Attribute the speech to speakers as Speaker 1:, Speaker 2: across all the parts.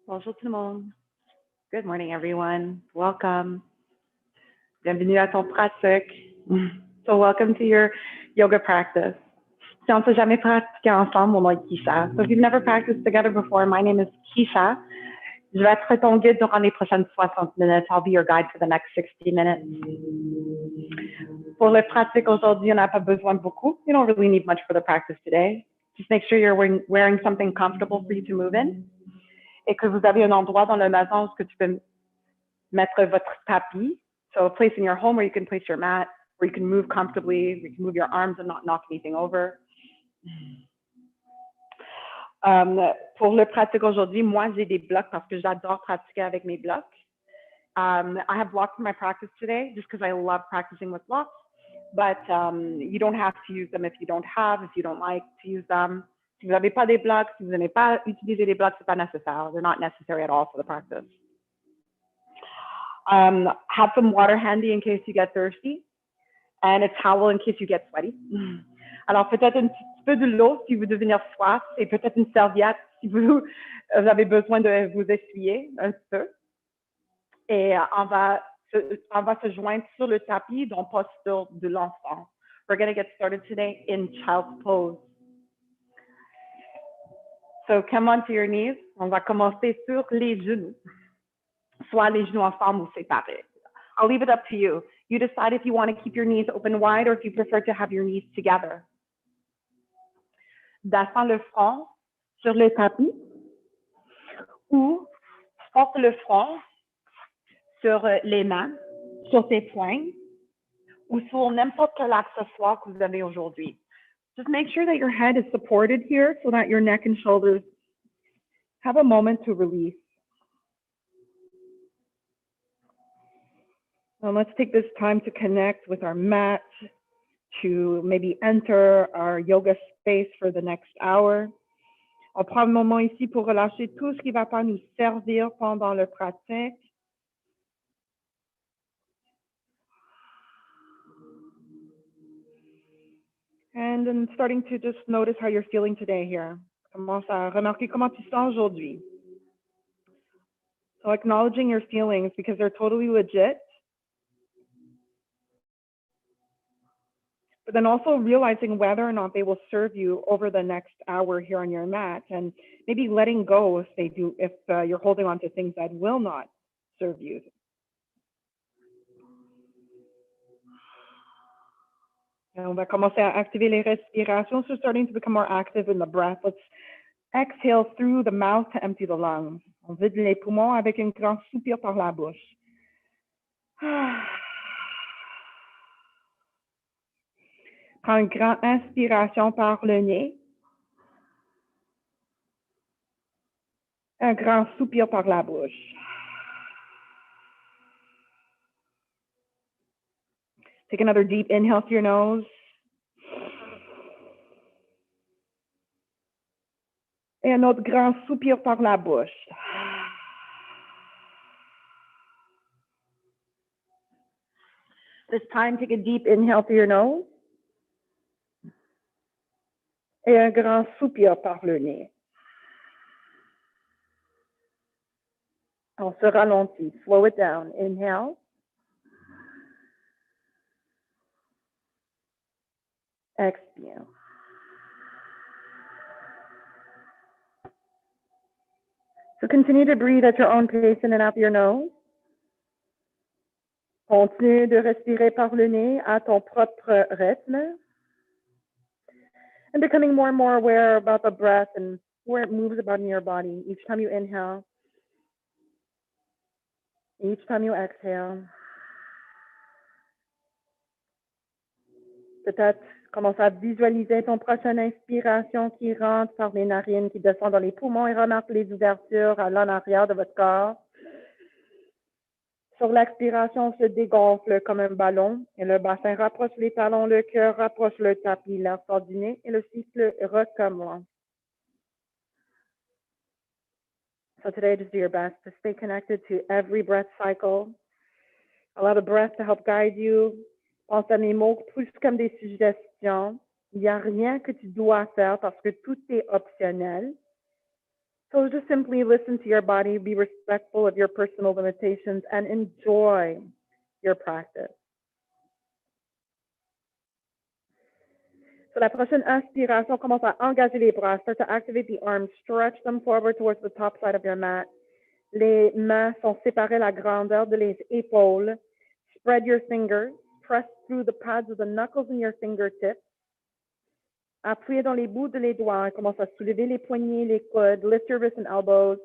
Speaker 1: Bonjour tout le monde. Good morning, everyone. Welcome. Bienvenue à ton pratique. So welcome to your yoga practice. Si on ne s'est jamais pratiqué ensemble, mon nom est Kisha. So if you've never practiced together before, my name is Kisha. Je vais être ton guide durant les prochaines 60 minutes. I'll be your guide for the next 60 minutes. Pour le pratique aujourd'hui, on n'a pas besoin de beaucoup. You don't really need much for the practice today. Just make sure you're wearing something comfortable for you to move in. Et que vous avez un endroit dans la maison où tu peux mettre votre tapis. So a place in your home where you can place your mat, where you can move comfortably, where you can move your arms and not knock anything over. Pour le pratique aujourd'hui, moi, j'ai des blocs parce que j'adore pratiquer avec mes blocs. I have blocks in my practice today just because I love practicing with blocks, but you don't have to use them if you don't like to use them. Si vous n'avez pas des blocs, si vous n'aimez pas utiliser des blocs, c'est pas nécessaire. They're not necessary at all for the practice. Have some water handy in case you get thirsty, and a towel in case you get sweaty. Alors peut-être un petit peu de l'eau si vous devenez soif, et peut-être une serviette si vous avez besoin de vous essuyer un petit peu. Et on va se joindre sur le tapis dans la posture de l'enfant. We're going to get started today in child's pose. So come onto your knees. On va commencer sur les genoux, soit les genoux ensemble ou séparés. I'll leave it up to you. You decide if you want to keep your knees open wide or if you prefer to have your knees together. Descends le front sur le tapis ou porte le front sur les mains, sur tes poings ou sur n'importe quel accessoire que vous avez aujourd'hui. Just make sure that your head is supported here so that your neck and shoulders have a moment to release. And let's take this time to connect with our mat, to maybe enter our yoga space for the next hour. On prend un moment ici pour relâcher tout ce qui ne va pas nous servir pendant le pratique. And then starting to just notice how you're feeling today here. Commence à remarquer comment tu sens aujourd'hui. So acknowledging your feelings because they're totally legit. But then also realizing whether or not they will serve you over the next hour here on your mat, and maybe letting go if you're holding on to things that will not serve you. And on va commencer à activer les respirations, so starting to become more active in the breath. Let's exhale through the mouth to empty the lungs. On vide les poumons avec un grand soupir par la bouche. Prends une grande inspiration par le nez. Un grand soupir par la bouche. Take another deep inhale through your nose. Et un autre grand soupir par la bouche. This time, take a deep inhale through your nose. Et un grand soupir par le nez. On se ralentit. Slow it down. Inhale. Expire. So continue to breathe at your own pace in and out your nose. Continue de respirer par le nez à ton propre rythme. And becoming more and more aware about the breath and where it moves about in your body. Each time you inhale. Each time you exhale. Peut-être commence à visualiser ton prochaine inspiration qui rentre par les narines, qui descend dans les poumons et remarque les ouvertures à l'en-arrière de votre corps. Sur l'expiration, on se dégonfle comme un ballon et le bassin rapproche les talons, le cœur rapproche le tapis, l'air sort du nez et le cycle recommence. So today, just do your best to stay connected to every breath cycle. Allow the breath to help guide you. Pense à mes mots plus comme des suggestions. Il n'y a rien que tu dois faire parce que tout est optionnel. So just simply listen to your body, be respectful of your personal limitations, and enjoy your practice. So la prochaine inspiration, commence à engager les bras. Start to activate the arms. Stretch them forward towards the top side of your mat. Les mains sont séparées à la grandeur de les épaules. Spread your fingers. Press through the pads of the knuckles in your fingertips. Appuyez dans les bouts de les doigts. Commence à soulever les poignets, les coudes. Lift your wrists and elbows.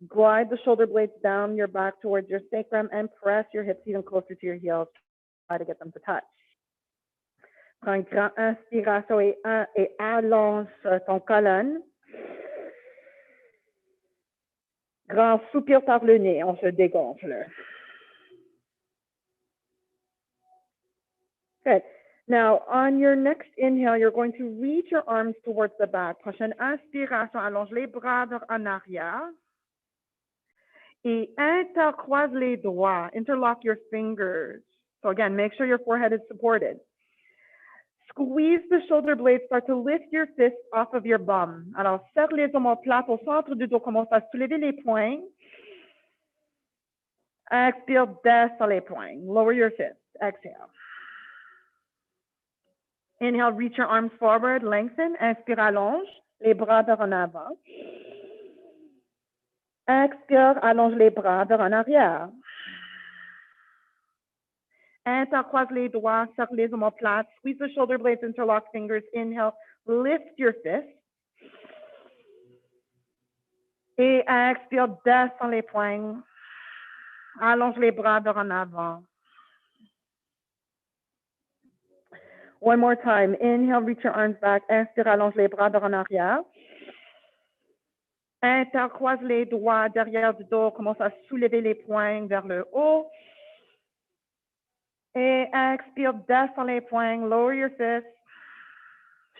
Speaker 1: Glide the shoulder blades down your back towards your sacrum and press your hips even closer to your heels. Try to get them to touch. Prends une grande inspiration et allonge ton colonne. Grand soupir par le nez, on se dégonfle. Good. Now, on your next inhale, you're going to reach your arms towards the back. Prochaine inspiration, allonge les bras en arrière. Et intercroise les doigts. Interlock your fingers. So again, make sure your forehead is supported. Squeeze the shoulder blades, start to lift your fists off of your bum. Alors, serre les omoplates au centre du dos, commence à soulever les poings. Expire, descends les poings. Lower your fists. Exhale. Inhale, reach your arms forward, lengthen. Inspire, allonge les bras vers en avant. Expire, allonge les bras vers en arrière. Intercroise les doigts, serre les omoplates. Squeeze the shoulder blades, interlock fingers. Inhale, lift your fists. Et expire, descends les poings. Allonge les bras vers en avant. One more time. Inhale, reach your arms back. Inspire, allonge les bras vers en arrière. Intercroise les doigts derrière du dos. Commence à soulever les poings vers le haut. Et expire, descends les poings. Lower your fists.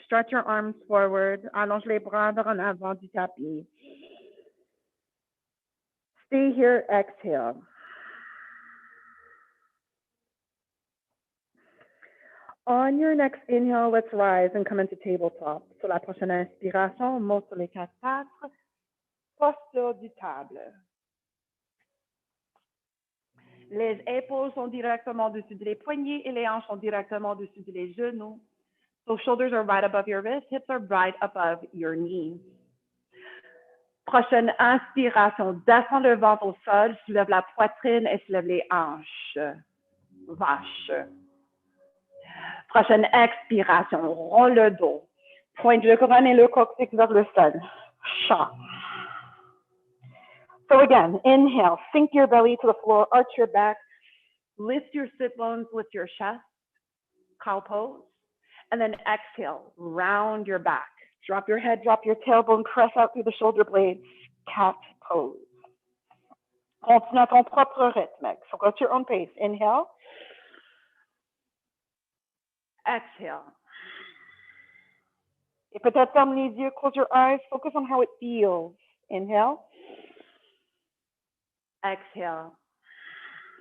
Speaker 1: Stretch your arms forward. Allonge les bras vers en avant du tapis. Stay here. Exhale. On your next inhale, let's rise and come into tabletop. Sur la prochaine inspiration, on monte sur les quatre pattes. Posture du table. Les épaules sont directement au-dessus des poignets et les hanches sont directement au-dessus des genoux. So shoulders are right above your wrists, hips are right above your knees. Prochaine inspiration, descends le ventre au sol, soulève la poitrine et soulève les hanches. Vache. Prochaine expiration, roule le dos. Pointe le couronne et le coccyx vers le sol. Chat. So again, inhale, sink your belly to the floor, arch your back, lift your sit bones with your chest, cow pose, and then exhale, round your back. Drop your head, drop your tailbone, press out through the shoulder blades, cat pose. Continue à ton propre rythme. So go at your own pace. Inhale. Exhale. Et peut-être ferme les yeux, close your eyes, focus on how it feels. Inhale. Exhale.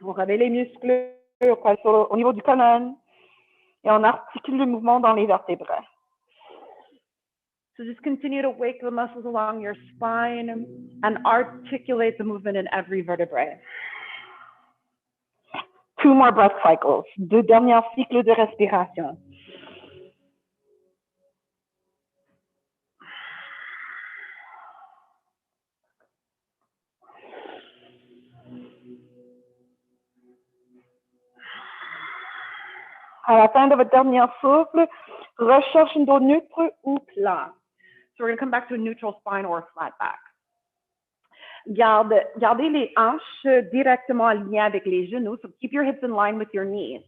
Speaker 1: On réveille les muscles au niveau du colonne et on articule le mouvement dans les vertébrés. So just continue to wake the muscles along your spine and articulate the movement in every vertebrae. 2 more breath cycles. 2 derniers cycles de respiration. À la fin de votre dernier souffle, recherche un dos neutre ou plat. So we're going to come back to a neutral spine or a flat back. Gardez les hanches directement alignées avec les genoux. So keep your hips in line with your knees.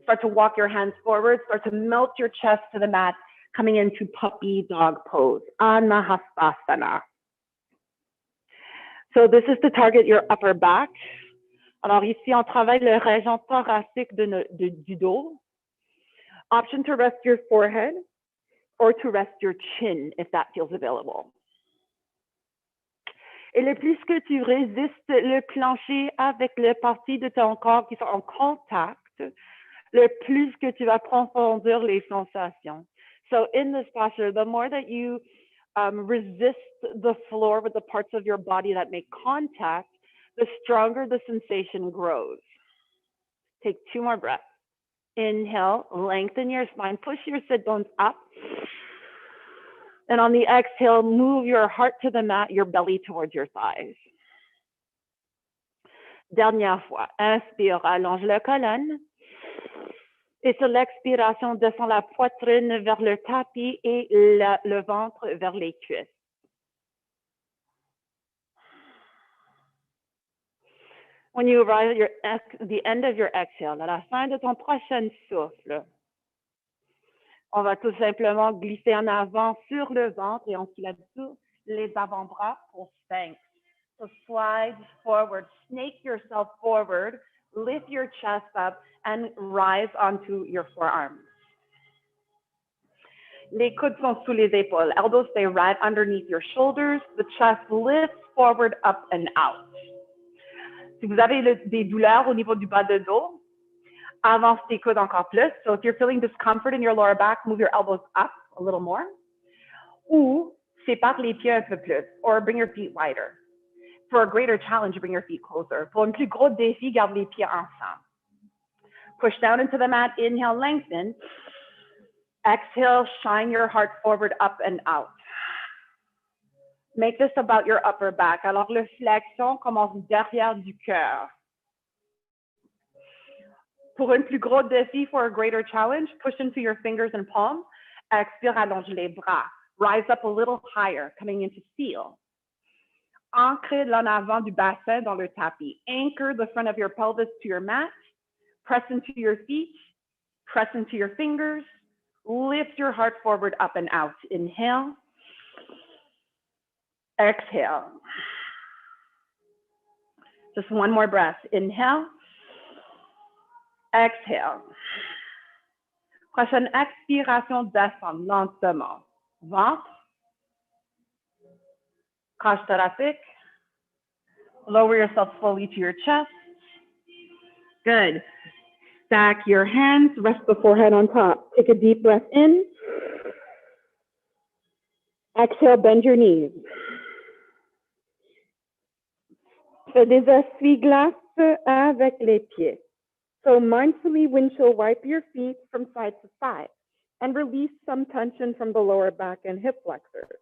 Speaker 1: Start to walk your hands forward. Start to melt your chest to the mat, coming into puppy dog pose. Anahastasana. So this is to target your upper back. Alors ici, on travaille le région thoracique du dos. Option to rest your forehead or to rest your chin if that feels available. Et le plus que tu résistes le plancher avec les parties de ton corps qui sont en contact, le plus que tu vas approfondir les sensations.
Speaker 2: So in this posture, the more that you resist the floor with the parts of your body that make contact, the stronger the sensation grows. Take 2 more breaths. Inhale, lengthen your spine, push your sit bones up. And on the exhale, move your heart to the mat, your belly towards your thighs. Dernière fois. Inspire, allonge la colonne. Et sur l'expiration, descend la poitrine vers le tapis et le ventre vers les cuisses. When you arrive at the end of your exhale, à la fin de ton prochain souffle, on va tout simplement glisser en avant sur le ventre et on suit là-dessous les avant-bras pour sphinx. So slide forward, snake yourself forward, lift your chest up and rise onto your forearms. Les coudes sont sous les épaules. Elbows stay right underneath your shoulders. The chest lifts forward, up and out. Si vous avez des douleurs au niveau du bas de dos, avance tes coudes encore plus. So if you're feeling discomfort in your lower back, move your elbows up a little more. Ou sépare les pieds un peu plus, or bring your feet wider. For a greater challenge, bring your feet closer. Pour un plus gros défi, garde les pieds ensemble. Push down into the mat, inhale, lengthen. Exhale, shine your heart forward, up and out. Make this about your upper back. Alors, le flexion commence derrière du cœur. Pour un plus gros défi, for a greater challenge, push into your fingers and palms. Expire, allonge les bras. Rise up a little higher, coming into seal. Ancrez l'en avant du bassin dans le tapis. Anchor the front of your pelvis to your mat. Press into your feet. Press into your fingers. Lift your heart forward, up and out. Inhale. Exhale. Just one more breath. Inhale. Exhale. Prochaine expiration, descend lentement. Ventre. Cage thoracique. Lower yourself slowly to your chest. Good. Stack your hands, rest the forehead on top. Take a deep breath in. Exhale, bend your knees. Fais des essuie-glaces avec les pieds. So mindfully windshield wipe your feet from side to side and release some tension from the lower back and hip flexors.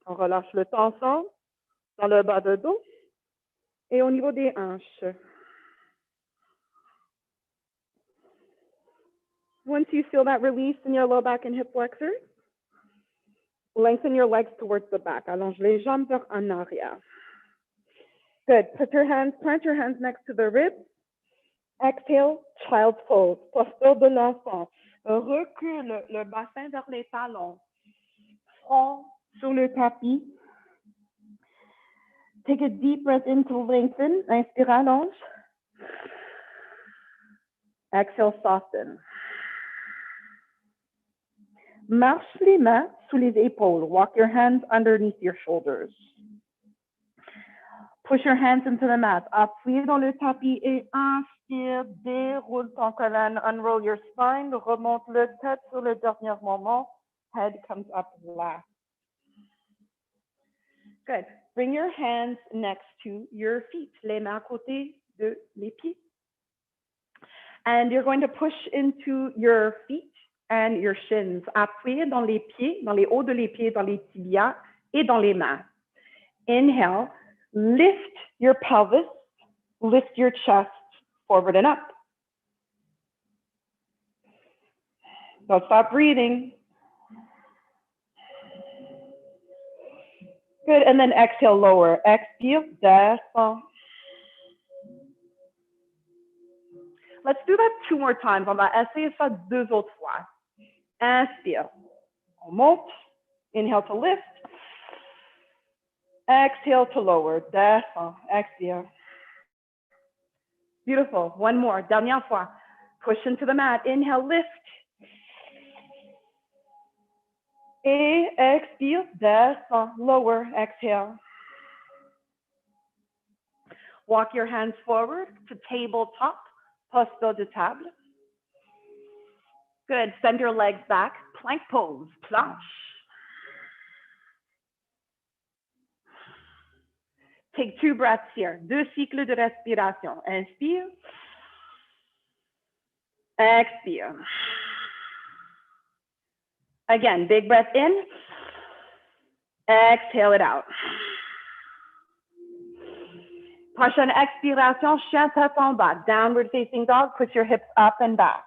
Speaker 2: On relâche le tension dans le bas de dos et au niveau des hanches. Once you feel that release in your low back and hip flexors, lengthen your legs towards the back. Allonge les jambes vers en arrière. Good. Plant your hands next to the ribs. Exhale, child's pose. Posture de l'enfant. Recule le bassin vers les talons. Front sur le tapis. Take a deep breath in to lengthen. Inspire, allonge. Exhale, soften. Marche les mains sous les épaules. Walk your hands underneath your shoulders. Push your hands into the mat. Appuyez dans le tapis et inspire. Déroule ton colonne. Unroll your spine. Remonte le tête sur le dernier moment. Head comes up last. Good. Bring your hands next to your feet. Les mains à côté de les pieds. And you're going to push into your feet and your shins. Appuyez dans les pieds, dans les hauts de les pieds, dans les tibias et dans les mains. Inhale. Lift your pelvis, lift your chest forward and up. Don't stop breathing. Good, and then exhale, lower. Expire, descend. Let's do that 2 more times. On va essayer ça 2 autres fois. Inspire. On monte. Inhale to lift. Exhale to lower. Descend. Expire. Beautiful. One more. Dernière fois. Push into the mat. Inhale, lift. Et expire. Descend. Lower. Exhale. Walk your hands forward to tabletop. Posture de table. Good. Send your legs back. plank pose, planche. Take 2 breaths here. 2 cycles de respiration. Inspire. Expire. Again, big breath in. Exhale it out. Prochaine expiration, chien tête en bas. Downward facing dog. Push your hips up and back.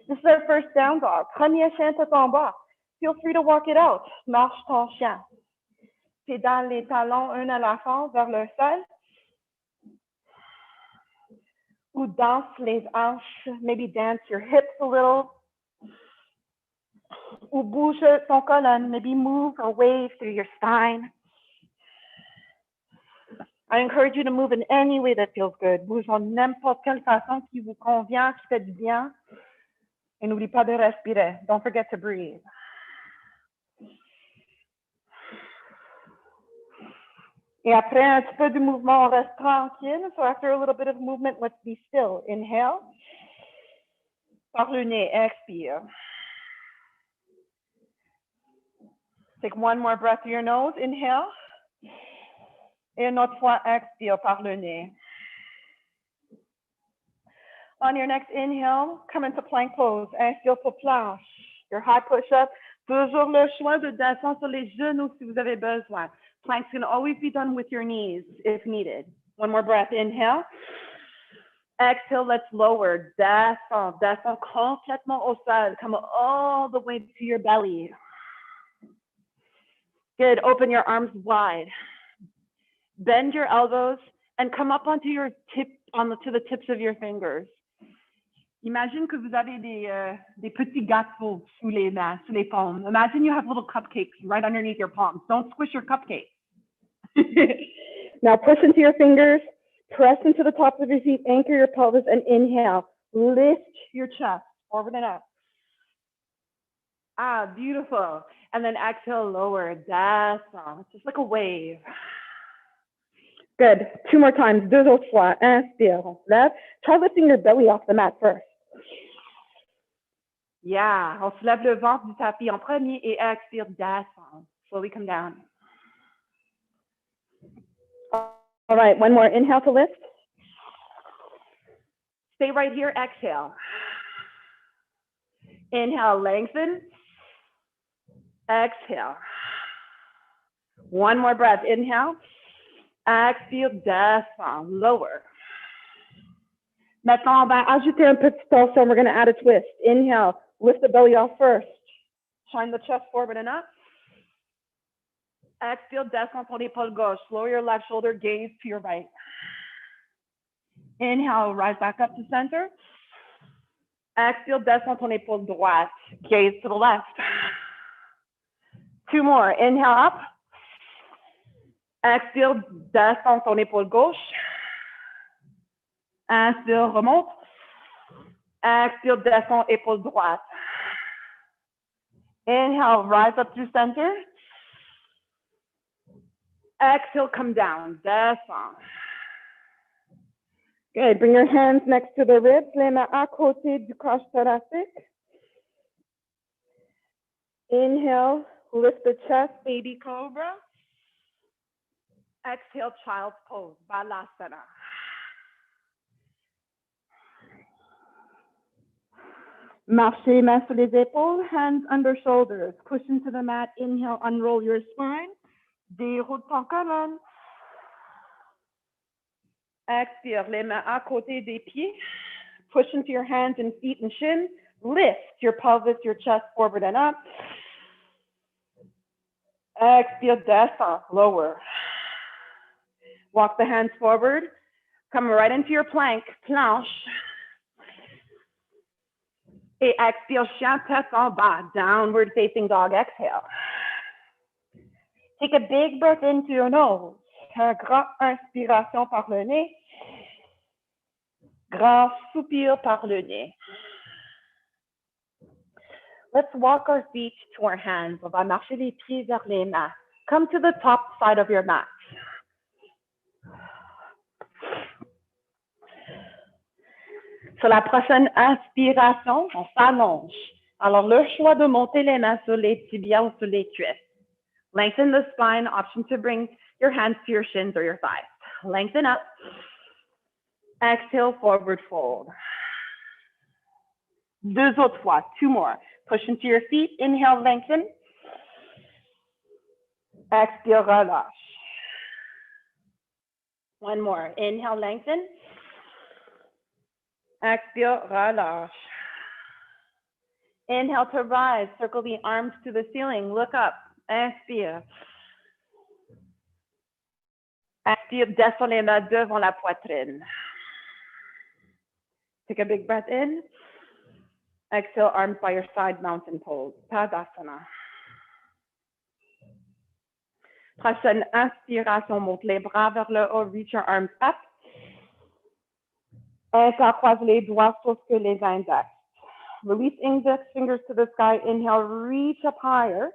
Speaker 2: This is our first down dog. Premier chien tête en bas. Feel free to walk it out. Marche ton chien. Pédale les talons un à la fois vers le sol. Ou danse les hanches. Maybe dance your hips a little. Ou bouge ton colonne. Maybe move or wave through your spine. I encourage you to move in any way that feels good. Bouge en n'importe quelle façon qui vous convient, qui fait du bien. Et n'oublie pas de respirer. Don't forget to breathe. Et après un petit peu de mouvement, on reste tranquille. So after a little bit of movement, let's be still. Inhale. Par le nez, expire. Take one more breath through your nose. Inhale. Et une autre fois, expire par le nez. On your next inhale, come into plank pose. Inspire pour planche. Your high push-up. Toujours le choix de descendre sur les genoux si vous avez besoin. Planks can always be done with your knees if needed. One more breath. Inhale. Exhale, let's lower. Descends. Descends complètement au sol. Come all the way to your belly. Good. Open your arms wide. Bend your elbows and come up onto your to the tips of your fingers. Imagine que vous avez des petits gâteaux sous les mains, sous les palmes. Imagine you have little cupcakes right underneath your palms. Don't squish your cupcake.
Speaker 1: Now push into your fingers, press into the tops of your feet, anchor your pelvis, and inhale. Lift your chest forward and up.
Speaker 2: Ah, beautiful. And then exhale, lower, descend. It's just like a wave.
Speaker 1: Good. 2 more times. 2 autres fois. Inspire. Lève. Try lifting your belly off the mat first.
Speaker 2: Yeah. On soulève le ventre du tapis en premier et expire, descend. Slowly come down.
Speaker 1: All right. One more. Inhale to lift.
Speaker 2: Stay right here. Exhale. Inhale, lengthen. Exhale. One more breath. Inhale. Exhale, descend, lower.
Speaker 1: Maintenant, on va ajouter un petit torsion. We're going to add a twist. Inhale, lift the belly off first.
Speaker 2: Shine the chest forward and up. Exhale, descend ton épaule gauche. Lower your left shoulder, gaze to your right. Inhale, rise back up to center. Exhale, descend ton épaule droite. Gaze to the left. 2 more. Inhale up. Exhale, descend ton épaule gauche. Inspire, remonte. Exhale, descend épaule droite. Inhale, rise up to center. Exhale, come down, descend.
Speaker 1: Good. Bring your hands next to the ribs, les mains à côté du crotch thoracique. Inhale, lift the chest, baby cobra.
Speaker 2: Exhale, child's pose, balasana.
Speaker 1: Marchez mains sur les épaules, hands under shoulders. Push into the mat. Inhale, unroll your spine. Déroule ton colonne.
Speaker 2: Expire, les mains à côté des pieds. Push into your hands and feet and shins. Lift your pelvis, your chest forward and up. Expire, descend, lower. Walk the hands forward. Come right into your plank, planche. Et expire, chien tête en bas, downward facing dog, exhale. Take a big breath into your nose. Un grand inspiration par le nez. Grand soupir par le nez. Let's walk our feet to our hands. On va marcher les pieds vers les mains. Come to the top side of your mat. Sur la prochaine inspiration, on s'allonge. Alors, le choix de monter les mains sur les tibias ou sur les cuisses. Lengthen the spine, option to bring your hands to your shins or your thighs. Lengthen up. Exhale, forward fold. Deux autres fois, two more. Push into your feet, inhale, lengthen. Exhale, relâche. One more, inhale, lengthen. Exhale, relâche. Inhale to rise, circle the arms to the ceiling, look up, inspire. Expire, descends les mains devant la poitrine. Take a big breath in. Exhale, arms by your side, mountain pose, Tadasana. Prochaine inspiration, monte les bras vers le haut, reach your arms up. Inhale, croise les doigts sauf que les index. Release index fingers to the sky. Inhale, reach up higher.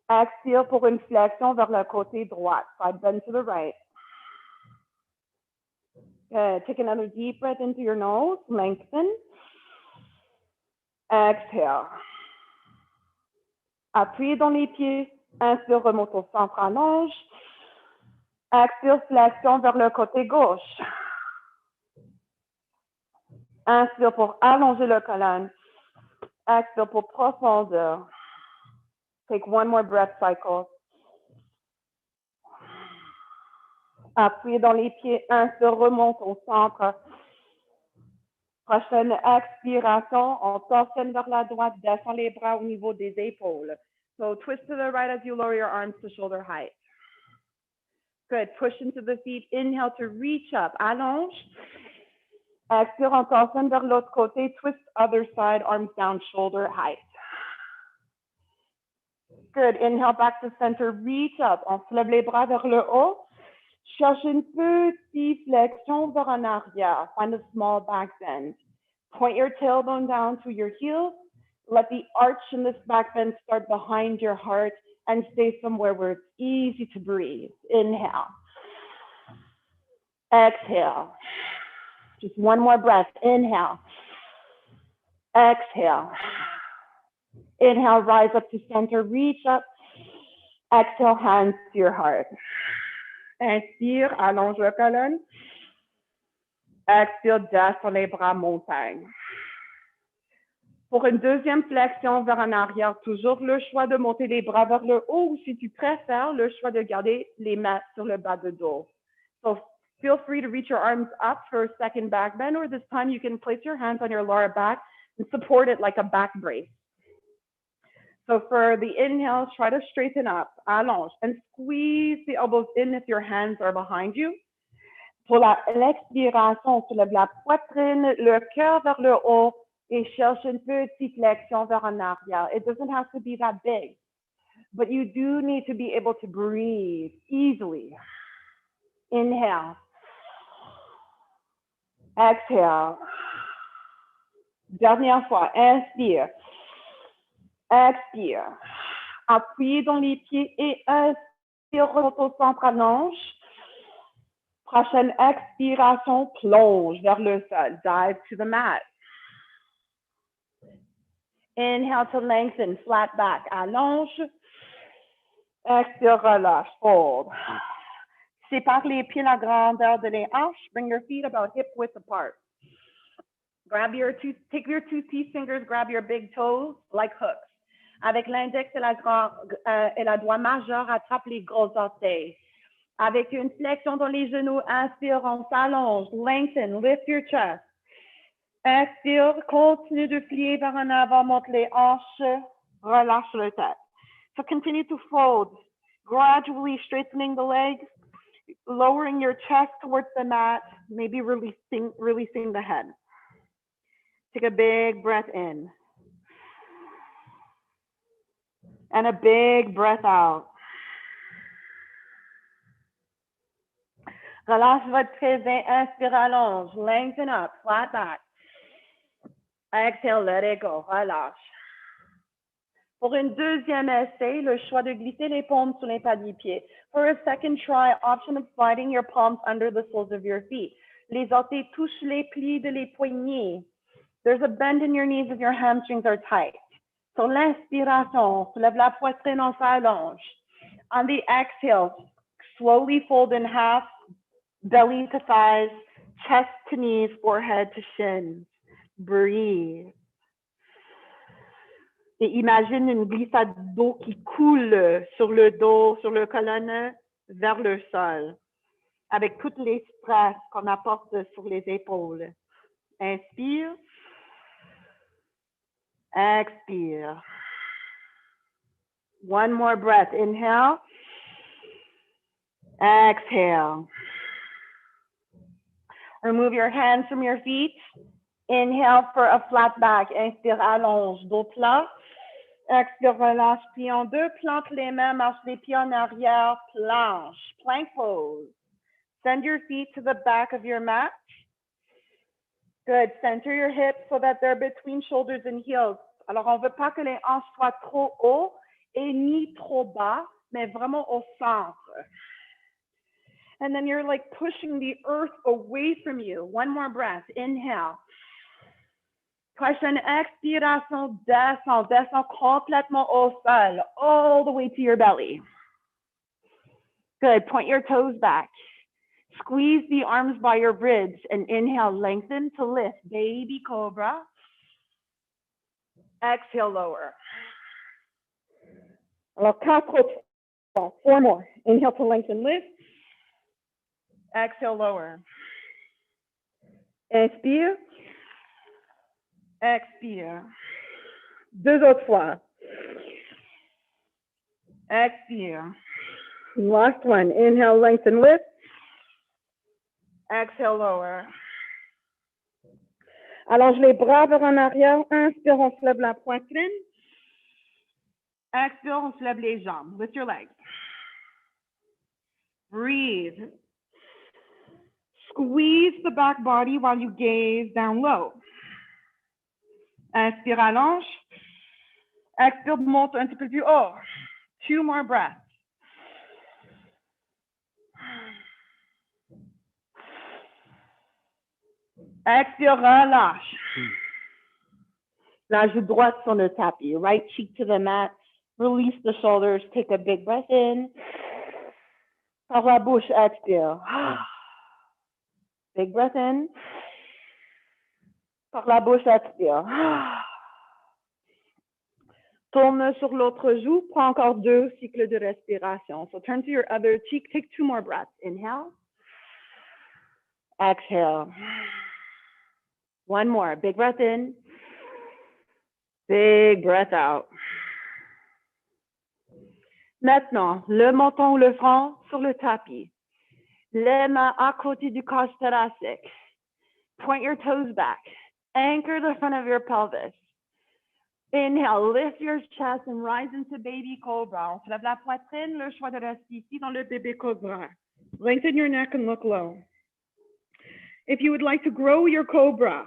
Speaker 2: Exhale pour une flexion vers le côté droit. Side bend to the right. Good. Take another deep breath into your nose. Lengthen. Exhale. Appuyez dans les pieds. Inspire, remonte au centre, allonge. Expire, flexion vers le côté gauche. Inspire pour allonger le colonne. Expire pour profondeur. Take one more breath cycle. Appuyez dans les pieds. Inspire, remonte au centre. Prochaine expiration, on torsionne vers la droite, descend les bras au niveau des épaules. So twist to the right as you lower your arms to shoulder height. Good. Push into the feet. Inhale to reach up. Allonge. Expire, on torsionne vers l'autre côté. Twist other side, arms down, shoulder height. Good. Inhale back to center. Reach up. On se lève les bras vers le haut. Cherche une petite flexion vers en arrière. Find a small back bend. Point your tailbone down to your heels. Let the arch in this back bend start behind your heart and stay somewhere where it's easy to breathe. Inhale. Exhale. Just one more breath. Inhale. Exhale. Inhale, rise up to center, reach up. Exhale, hands to your heart. Inspire, allonge la colonne. Expire, descends les bras, montagne. Pour une deuxième flexion vers en arrière, toujours le choix de monter les bras vers le haut ou si tu préfères, le choix de garder les mains sur le bas de dos. So feel free to reach your arms up for a second back bend, or this time you can place your hands on your lower back and support it like a back brace. So for the inhale, try to straighten up, allonge, and squeeze the elbows in if your hands are behind you. Pour l'expiration, soulève la poitrine, le cœur vers le haut et cherche une petite flexion vers en arrière. It doesn't have to be that big, but you do need to be able to breathe easily. Inhale. Exhale. Dernière fois, inspire. Expire. Appuyez dans les pieds et inspire, remonte au centre, allonge. Prochaine expiration, plonge vers le sol. Dive to the mat. Inhale to lengthen, flat back, allonge. Expire, relâche, fold. Sépare les pieds la grandeur de les hanches. Bring your feet about hip width apart. Take your two teeth fingers, grab your big toes like hooks. Avec l'index et la doigt majeur, attrape les gros orteils. Avec une flexion dans les genoux, inspire, on s'allonge, lengthen, lift your chest. Expire, continue de plier vers en avant, monte les hanches, relâche le tête. So continue to fold, gradually straightening the legs, lowering your chest towards the mat, maybe releasing the head. Take a big breath in. And a big breath out. Relâche votre présent, inspire, allonge, lengthen up, flat back. Exhale, let it go, relâche. Pour une deuxième essai, le choix de glisser les paumes sous les pas des pieds. For a second try, option of sliding your palms under the soles of your feet. Les orteils touchent les plis de les poignets. There's a bend in your knees if your hamstrings are tight. Sur l'inspiration, on soulève la poitrine, on s'allonge. On the exhale, slowly fold in half, belly to thighs, chest to knees, forehead to shins. Breathe. Et imagine une glissade d'eau qui coule sur le dos, sur le colonne, vers le sol, avec toutes les stress qu'on apporte sur les épaules. Inspire. Expire. One more breath. Inhale. Exhale. Remove your hands from your feet. Inhale for a flat back. Inspire, allonge, dos plat. Expire, relâche, plie en deux. Plante les mains, marche les pieds en arrière. Planche. Plank pose. Send your feet to the back of your mat. Good. Center your hips so that they're between shoulders and heels. Alors, on ne veut pas que les hanches soient trop haut et ni trop bas, mais vraiment au centre. And then you're like pushing the earth away from you. One more breath. Inhale. Prochaine expiration, descend, descend complètement au sol, all the way to your belly. Good. Point your toes back. Squeeze the arms by your ribs and inhale, lengthen to lift, baby cobra. Exhale, lower. Alors, 4 more. Inhale to lengthen, lift. Exhale, lower. Inspire. Expire. 2 autres fois. Expire. Last one. Inhale, lengthen, lift. Exhale, lower. Allonge les bras vers en arrière. Inspire, on se lève la poitrine. Expire, on se lève les jambes. Lift your legs. Breathe. Squeeze the back body while you gaze down low. Inspire, allonge. Expire, monte un petit peu plus haut. 2 more breaths. Expire, relâche. La joue droite sur le tapis. Right cheek to the mat. Release the shoulders. Take a big breath in. Par la bouche, expire. Big breath in. Par la bouche, expire. Tourne sur l'autre joue. Prends encore 2 cycles de respiration. So turn to your other cheek. Take 2 more breaths. Inhale. Exhale. One more. Big breath in. Big breath out. Maintenant, le menton ou le front sur le tapis. Les mains à côté du corps thoracique. Point your toes back. Anchor the front of your pelvis. Inhale, lift your chest and rise into baby cobra. On se lève la poitrine, le choix de rester ici dans le bébé cobra. Lengthen your neck and look low. If you would like to grow your cobra,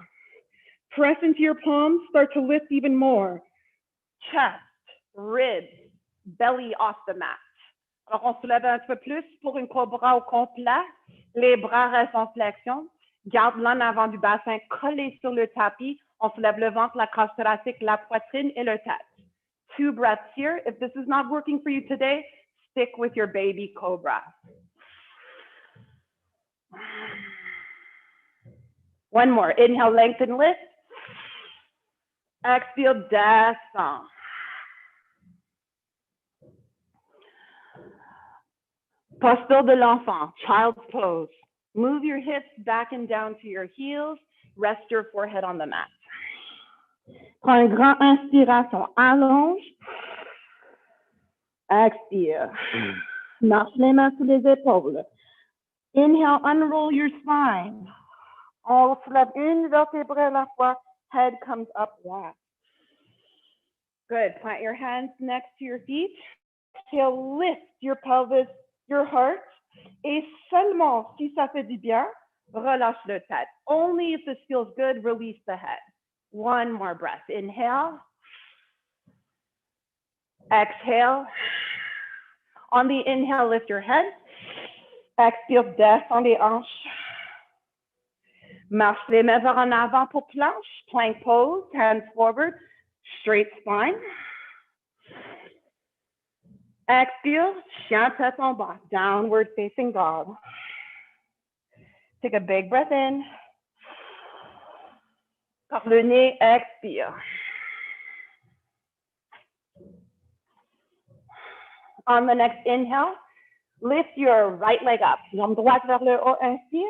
Speaker 2: press into your palms, start to lift even more. Chest, ribs, belly off the mat. Alors, on se lève un peu plus pour une cobra au complet. Les bras restent en flexion. Garde l'en avant du bassin collé sur le tapis. On se lève le ventre, la cage thoracique, la poitrine et le tête. 2 breaths here. If this is not working for you today, stick with your baby cobra. One more. Inhale, lengthen, lift. Exhale, descend. Posture de l'enfant, child's pose. Move your hips back and down to your heels. Rest your forehead on the mat. Prends une grande inspiration. Allonge. Expire. Marche les mains sous les épaules. Inhale, unroll your spine. On se lève une vertébrée à la fois. Head comes up wide. Good. Plant your hands next to your feet. Exhale, lift your pelvis, your heart. Et seulement si ça fait du bien, relâche le tête. Only if this feels good, release the head. One more breath. Inhale. Exhale. On the inhale, lift your head. Expire, descend les hanches. Marche les mains vers en avant pour planche. Plank pose, hands forward, straight spine. Expire, chien tête en bas, downward facing dog. Take a big breath in. Par le nez, expire. On the next inhale, lift your right leg up. Jambe droite vers le haut, inspire.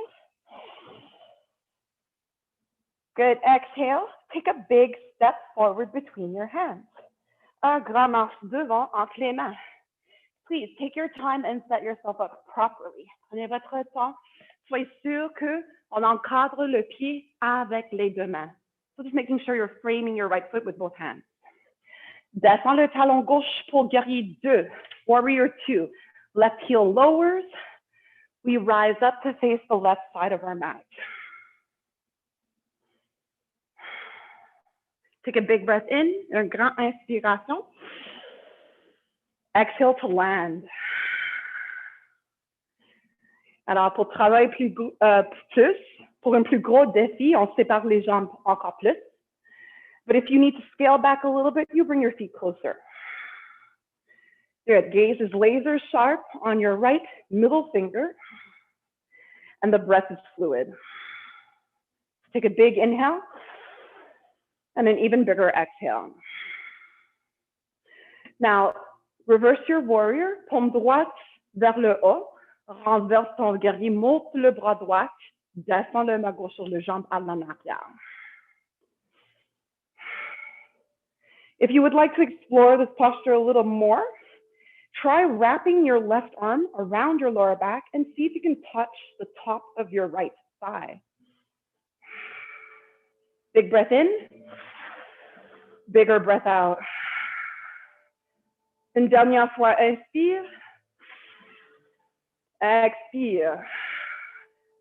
Speaker 2: Good, exhale. Take a big step forward between your hands. Un grand marche devant entre les mains. Please take your time and set yourself up properly. Prenez votre temps. Soyez sûr qu'on encadre le pied avec les deux mains. So just making sure you're framing your right foot with both hands. Descends le talon gauche pour guerrier 2, warrior 2. Left heel lowers. We rise up to face the left side of our mat. Take a big breath in, une grande inspiration. Exhale to land. Alors, pour travailler plus, pour un plus gros défi, on sépare les jambes encore plus. But if you need to scale back a little bit, you bring your feet closer. Good, gaze is laser sharp on your right middle finger, and the breath is fluid. Take a big inhale, and an even bigger exhale. Now, reverse your warrior, paume droite vers le haut, renverse ton guerrier, monte le bras droit, descend le main gauche sur le jambe à l'en arrière. If you would like to explore this posture a little more, try wrapping your left arm around your lower back and see if you can touch the top of your right thigh. Big breath in, bigger breath out. Une dernière fois, inspire, expire.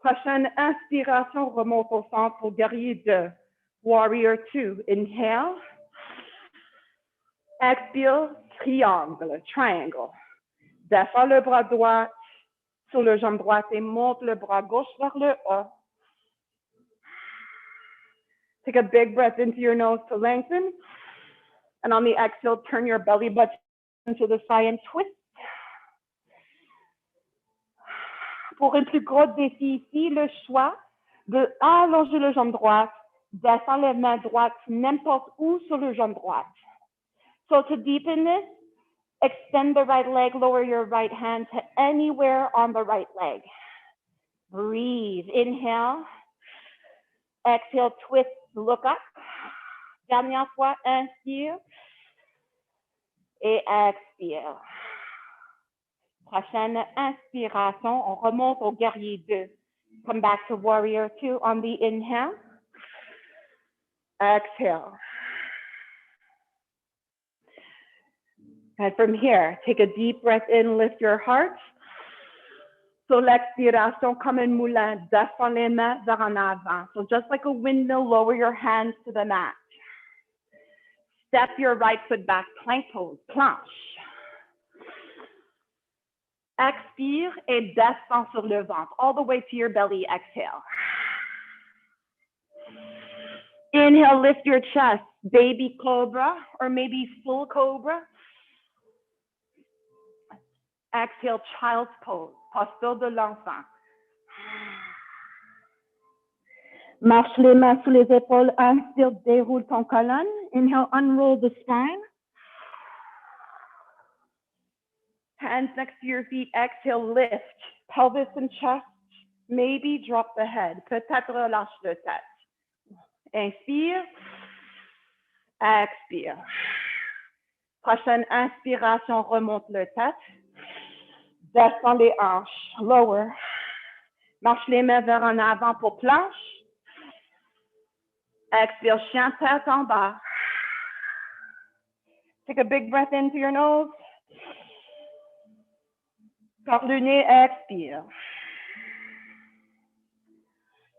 Speaker 2: Prochaine inspiration, remonte au centre pour guerrier 2, warrior 2. Inhale, expire, triangle, triangle. Descends le bras droit sur le jambe droite et monte le bras gauche vers le haut. Take a big breath into your nose to lengthen. And on the exhale, turn your belly button to the side and twist. Pour un plus gros défi ici, le choix de allonger le jambe droite, descendre la main droite n'importe où sur le jambe droite. So to deepen this, extend the right leg, lower your right hand to anywhere on the right leg. Breathe, inhale. Exhale, twist, look up. Dernière fois, inspire. Et expire. Prochaine inspiration, on remonte au guerrier 2. Come back to warrior 2 on the inhale. Exhale. And from here, take a deep breath in, lift your heart. So l'expiration, comme un moulin, descend les mains vers en avant. So just like a windmill, lower your hands to the mat. Step your right foot back, plank pose, planche. Expire et descend sur le ventre, all the way to your belly, exhale. Inhale, lift your chest, baby cobra, or maybe full cobra. Exhale, child's pose, posture de l'enfant. Marche les mains sous les épaules, inspire, déroule ton colonne. Inhale, unroll the spine. Hands next to your feet, exhale, lift. Pelvis and chest, maybe drop the head. Peut-être relâche le tête. Inspire, expire. Prochaine inspiration, remonte le tête. Descends les hanches, lower. Marche les mains vers en avant pour planche. Expire, chien tête en bas. Take a big breath into your nose. Par le nez, expire.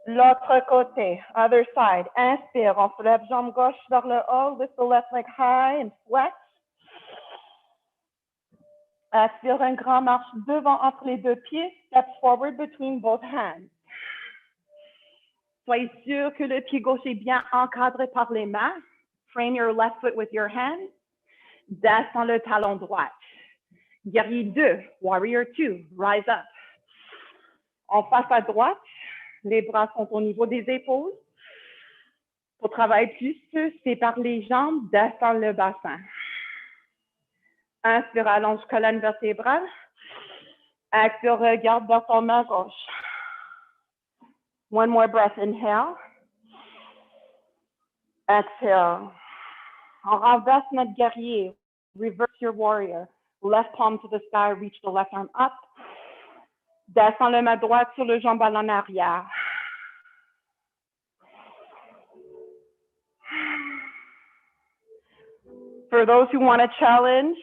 Speaker 2: L'autre côté, other side. Inspire, on se lève jambe gauche vers le haut. Lift the left leg high and flex. Expire, un grand marche devant entre les deux pieds. Step forward between both hands. Soyez sûr que le pied gauche est bien encadré par les mains. Frame your left foot with your hand. Descends le talon droit. Guerrier 2, Warrior 2, rise up. En face à droite, les bras sont au niveau des épaules. Pour travailler plus, c'est par les jambes, descends le bassin. Inspire, allonge colonne vertébrale. Expire, regarde vers ton main gauche. One more breath, inhale. Exhale. On renverse notre guerrier. Reverse your warrior. Left palm to the sky, reach the left arm up. Descends le main droite sur le jambe en arrière. For those who want to challenge,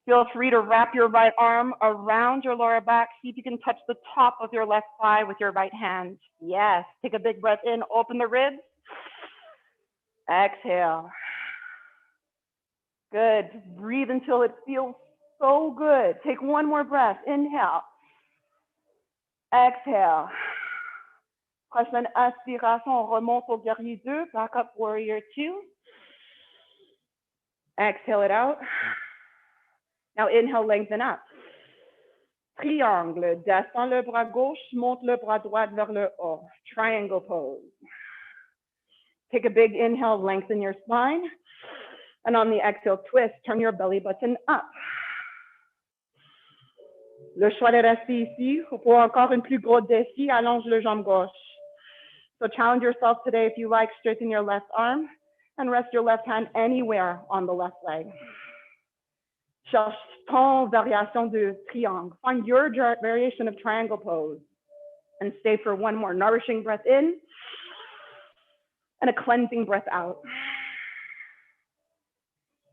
Speaker 2: feel free to wrap your right arm around your lower back. See if you can touch the top of your left thigh with your right hand. Yes, take a big breath in, open the ribs. Exhale. Good. Breathe until it feels so good. Take one more breath. Inhale. Exhale. Prochaine inspiration, on remonte au guerrier 2, back up warrior 2. Exhale it out. Now inhale, lengthen up. Triangle, descends le bras gauche, monte le bras droit vers le haut. Triangle pose. Take a big inhale, lengthen your spine. And on the exhale, twist, turn your belly button up. Le choix de rester ici, ou pour encore un plus gros défi, allonge le jambe gauche. So challenge yourself today if you like, straighten your left arm and rest your left hand anywhere on the left leg. Cherche ton variation de triangle. Find your variation of triangle pose and stay for one more nourishing breath in and a cleansing breath out.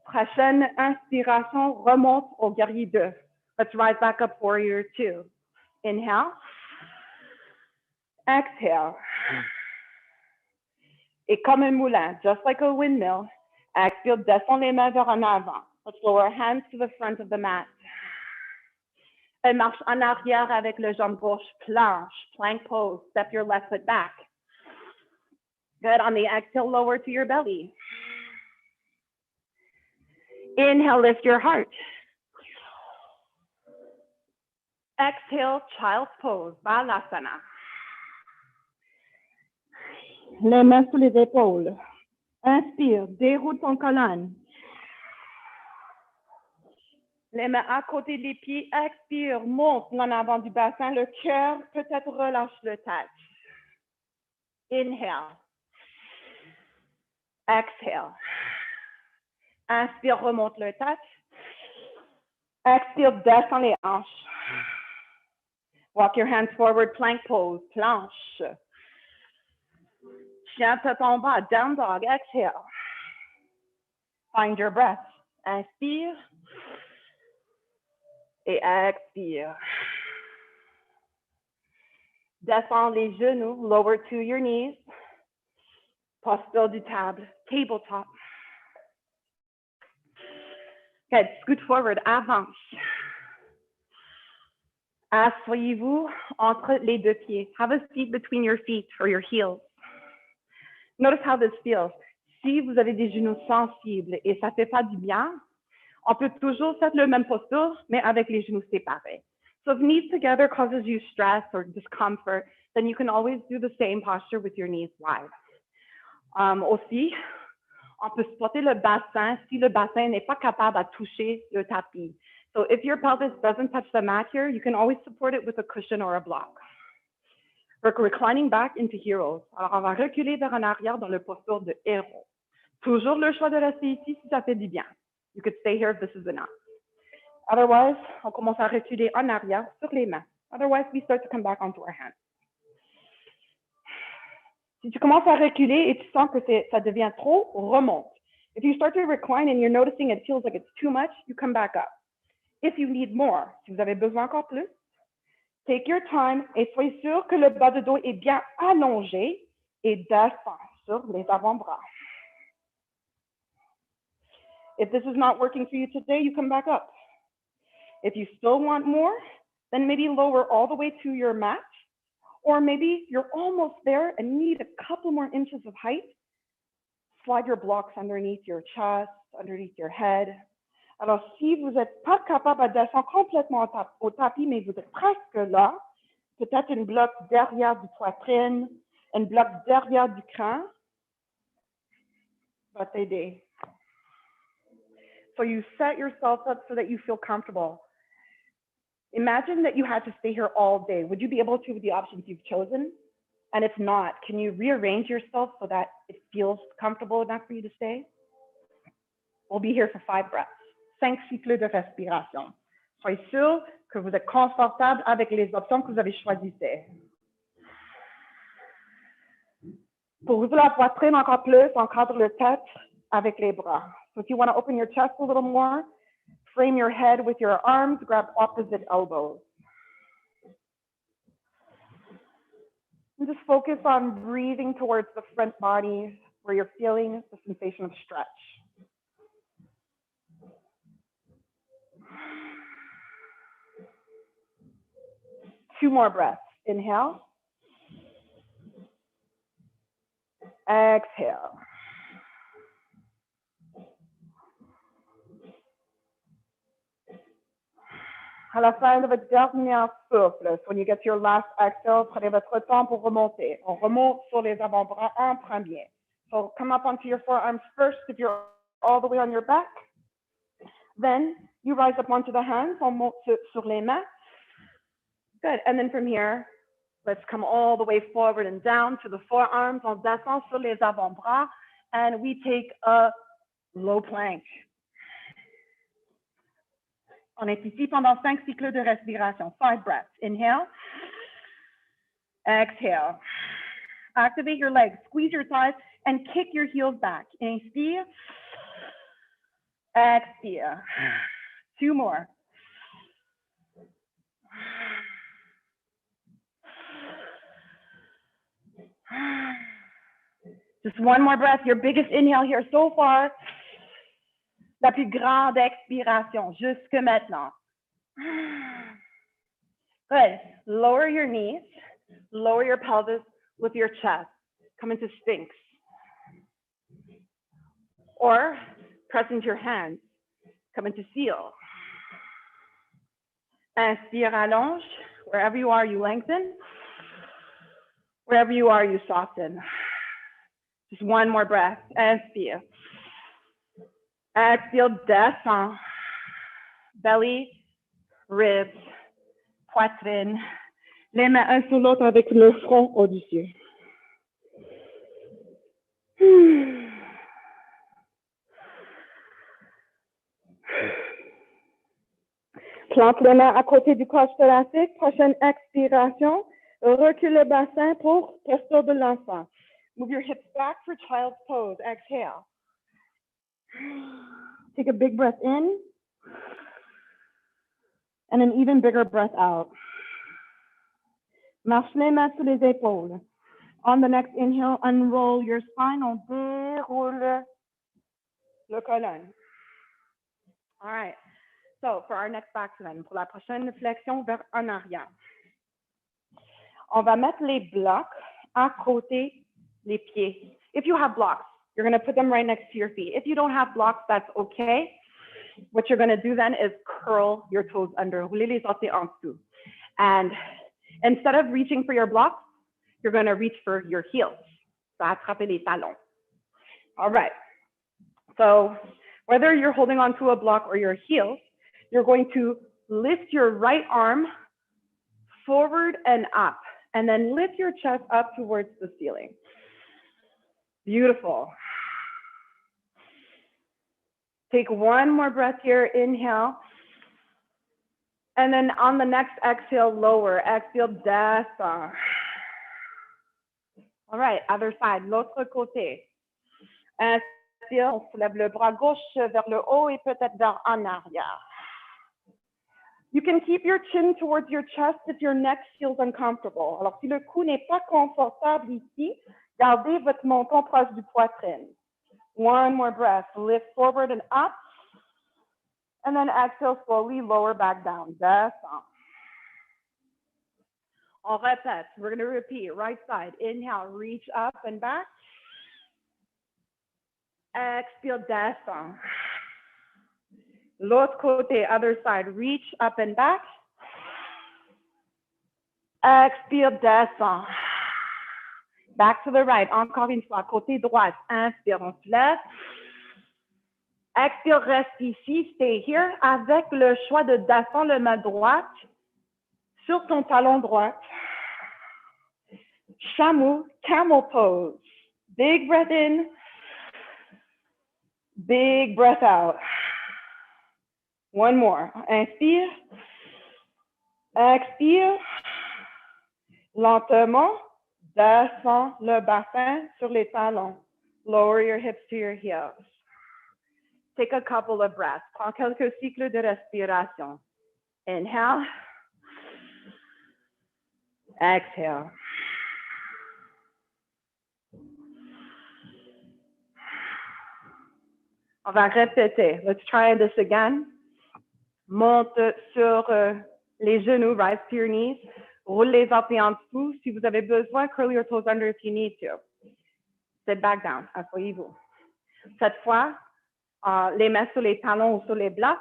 Speaker 2: Prochaine inspiration, remonte au guerrier 2. Let's rise back up, warrior 2. Inhale. Exhale. Et comme un moulin, just like a windmill, exhale, descends les mains vers en avant. Let's lower hands to the front of the mat. Elle marche en arrière avec le jambe gauche, planche, plank pose. Step your left foot back. Good. On the exhale, lower to your belly. Inhale, lift your heart. Exhale, child's pose, Balasana. Les mains sous les épaules. Inspire, déroule ton colonne. Les mains à côté des pieds, expire, monte en avant du bassin, le cœur, peut-être relâche le tête. Inhale. Exhale. Inspire, remonte le tête. Expire, descends les hanches. Walk your hands forward, plank pose, planche. Chien tête en bas, down dog, exhale. Find your breath. Inspire. Et expire. Descends les genoux, lower to your knees. Posture du table, tabletop. Good, scoot forward, avance. Asseyez-vous entre les deux pieds. Have a seat between your feet or your heels. Notice how this feels. Si vous avez des genoux sensibles et ça ne fait pas du bien, on peut toujours faire le même posture, mais avec les genoux séparés. So if knees together causes you stress or discomfort, then you can always do the same posture with your knees wide. Aussi, on peut supporter le bassin si le bassin n'est pas capable à toucher le tapis. So if your pelvis doesn't touch the mat here, you can always support it with a cushion or a block. We're reclining back into heroes. Alors, on va reculer vers en arrière dans le posture de héros. Toujours le choix de rester ici si ça fait du bien. You could stay here if this is enough. Otherwise, on commence à reculer en arrière sur les mains. Otherwise, we start to come back onto our hands. Si tu commences à reculer et tu sens que ça devient trop, remonte. If you start to recline and you're noticing it feels like it's too much, you come back up. If you need more, si vous avez besoin encore plus, take your time et soyez sûr que le bas de dos est bien allongé et descend sur les avant-bras. If this is not working for you today, you come back up. If you still want more, then maybe lower all the way to your mat
Speaker 1: Or maybe you're almost there and need a couple more inches of height. Slide your blocks underneath your chest, underneath your head. Alors, si vous n'êtes pas capable de descendre complètement au tapis, mais vous êtes presque là, peut-être une bloc derrière du poitrine, une bloc derrière du crâne, va t'aider. So you set yourself up so that you feel comfortable. Imagine that you had to stay here all day. Would you be able to with the options you've chosen? And if not, can you rearrange yourself so that it feels comfortable enough for you to stay? We'll be here for 5 breaths. 5 cycles de respiration. Soyez sûr que vous êtes confortable avec les options que vous avez choisies. Pour ouvrir la poitrine encore plus, encadre le tête avec les bras. So if you want to open your chest a little more, frame your head with your arms, grab opposite elbows. And just focus on breathing towards the front body where you're feeling the sensation of stretch. Two more breaths. Inhale. Exhale. À la fin de votre dernière souffle, when you get to your last exhale, prenez votre temps pour remonter. On remonte sur les avant-bras en premier. So come up onto your forearms first if you're all the way on your back. Then you rise up onto the hands. On monte sur les mains. Good. And then from here, let's come all the way forward and down to the forearms. On descend sur les avant-bras. And we take a low plank. On est ici pendant 5 cycles de respiration. 5 breaths. Inhale. Exhale. Activate your legs. Squeeze your thighs and kick your heels back. Inspire. Expire. 2 more. Just 1 more breath. Your biggest inhale here so far. La plus grande expiration jusque maintenant. Good. Lower your knees. Lower your pelvis with your chest. Come into Sphinx. Or press into your hands. Come into Seal. Inspire, allonge. Wherever you are, you lengthen. Wherever you are, you soften. Just 1 more breath. Inspire. Exhale, descend. Belly, ribs, poitrine. Les mains un sur l'autre avec le front au-dessus. Plante les mains à côté du corps thoracique. Prochaine expiration. Recule le bassin pour posture de l'enfant. Move your hips back for child's pose. Exhale. Take a big breath in. And an even bigger breath out. Marche les mains sur les épaules. On the next inhale, unroll your spine. On déroule le colonne. All right. So for our next back bend, pour la prochaine flexion vers en arrière. On va mettre les blocs à côté des pieds. If you have blocks, you're going to put them right next to your feet. If you don't have blocks, that's okay. What you're going to do then is curl your toes under, rouler les orteils en dessous. And instead of reaching for your blocks, you're going to reach for your heels. So attraper les talons. All right. So whether you're holding onto a block or your heels, you're going to lift your right arm forward and up, and then lift your chest up towards the ceiling. Beautiful. Take 1 more breath here, inhale. And then on the next exhale, lower. Exhale, descend. All right, other side, l'autre côté. Inspire, on soulève le bras gauche vers le haut et peut-être vers en arrière. You can keep your chin towards your chest if your neck feels uncomfortable. Alors, si le cou n'est pas confortable ici, gardez votre menton proche du poitrine. 1 more breath. Lift forward and up. And then exhale slowly, lower back down. Descend. On répète. We're going to repeat. Right side. Inhale, reach up and back. Expire, descend. L'autre côté, other side. Reach up and back. Expire, descend. Back to the right. Encore une fois. Côté droit. Inspire, on se lève. Expire, reste ici. Stay here. Avec le choix de descendre le main droite sur ton talon droit. Chameau, camel pose. Big breath in. Big breath out. One more. Inspire. Expire. Lentement, descends le bassin sur les talons. Lower your hips to your heels. Take a couple of breaths. Prends quelques cycles de respiration. Inhale. Exhale. On va répéter. Let's try this again. Monte sur les genoux, rise to your knees. Roule les orteils en dessous. Si vous avez besoin, curl your toes under if you need to. Sit back down. Asseyez-vous. Cette fois, les mains sur les talons ou sur les blocs.